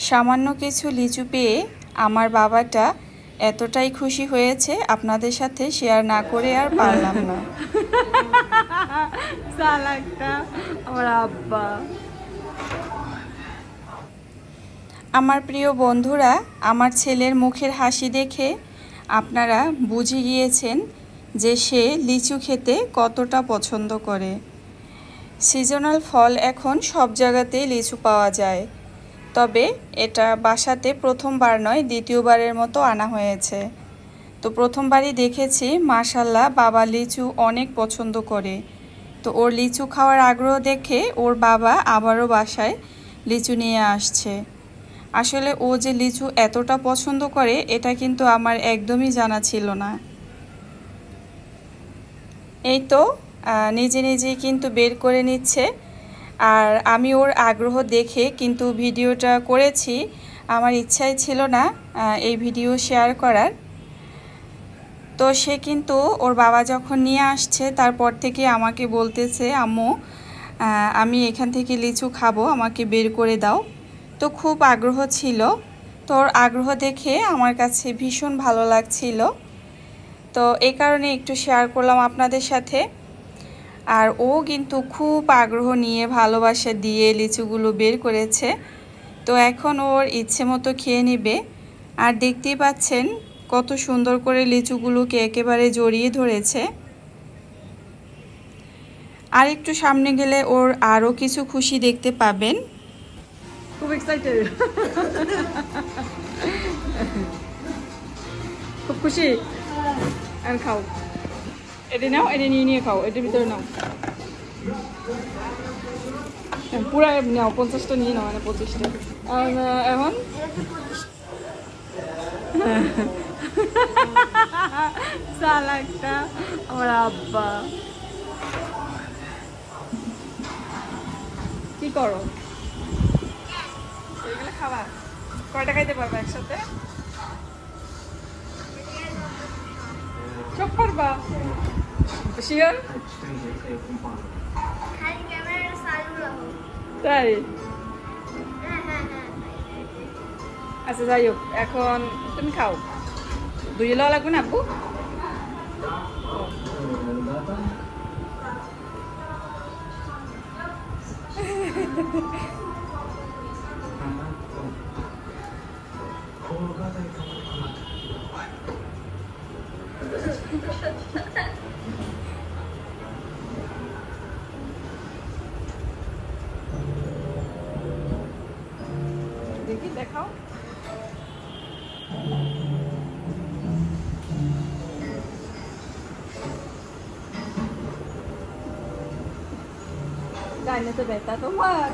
সামান্য কিছু লিচু পেয়ে আমার বাবাটা এতটাই খুশি হয়েছে, আপনাদের সাথে শেয়ার না করে আর পারলাম না। সালাকটা আমার আব্বা। আমার প্রিয় বন্ধুরা, আমার ছেলের মুখের হাসি দেখে আপনারা বুঝে গিয়েছেন যে সে লিচু খেতে কতটা পছন্দ করে। সিজনাল ফল এখন সব জায়গাতেই লিচু পাওয়া যায়, তবে এটা বাসাতে প্রথমবার নয়, দ্বিতীয়বারের মতো আনা হয়েছে। তো প্রথমবারই দেখেছি মাশাল্লাহ বাবা লিচু অনেক পছন্দ করে। তো ওর লিচু খাওয়ার আগ্রহ দেখে ওর বাবা আবারও বাসায় লিচু নিয়ে আসছে। আসলে ও যে লিচু এতটা পছন্দ করে এটা কিন্তু আমার একদমই জানা ছিল না। এই তো নিজে নিজেই কিন্তু বের করে নিচ্ছে, আর আমি ওর আগ্রহ দেখে কিন্তু ভিডিওটা করেছি। আমার ইচ্ছাই ছিল না এই ভিডিও শেয়ার করার। তো সে কিন্তু ওর বাবা যখন নিয়ে আসছে তারপর থেকে আমাকে বলতেছে, আম্মু আমি এখান থেকে লিচু খাবো, আমাকে বের করে দাও। তো খুব আগ্রহ ছিল, তো ওর আগ্রহ দেখে আমার কাছে ভীষণ ভালো লাগছিল। তো এই কারণে একটু শেয়ার করলাম আপনাদের সাথে। আর ও কিন্তু খুব আগ্রহ নিয়ে ভালোবাসা দিয়ে লিচুগুলো বের করেছে। তো এখন ওর ইচ্ছে মতো খেয়ে নেবে। আর দেখতেই পাচ্ছেন কত সুন্দর করে লিচুগুলোকে একেবারে জড়িয়ে ধরেছে। আর একটু সামনে গেলে ওর আরও কিছু খুশি দেখতে পাবেন। খুব এক্সাইটেড, খুব খুশি। আর খাও, এটা নাও, এটা নিয়ে নিয়ে খাও, এটার ভিতরে নাও, পুরা নাও, 50টা নিয়ে নাও, মানে 25টা। এখন সালাকটা আমার আব্বা। কি করো? এগুলো খাবা? কয়টা খাইতে পারবা একসাথে? সব পারবা? শিওর? তাই? আচ্ছা যাই হোক, এখন তুমি খাও। দুই লওয়া লাগবে না আব্বু? দেখি দেখাও। গাইলে তো ব্যথা তোমার।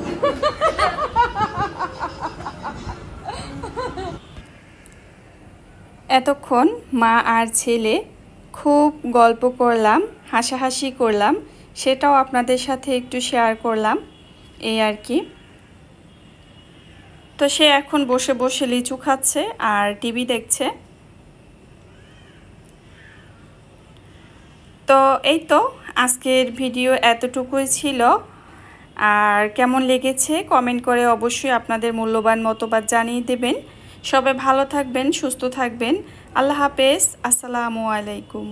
এতক্ষণ মা আর ছেলে খুব গল্প করলাম, হাসাহাসি করলাম, সেটাও আপনাদের সাথে একটু শেয়ার করলাম, এই আর কি। তো সে এখন বসে বসে লিচু খাচ্ছে আর টিভি দেখছে। তো এই তো আজকের ভিডিও এতটুকুই ছিল। আর কেমন লেগেছে কমেন্ট করে অবশ্যই আপনাদের মূল্যবান মতবাদ জানিয়ে দেবেন। সবাই ভালো থাকবেন, সুস্থ থাকবেন। আল্লাহ হাফেজ, আসসালামু আলাইকুম।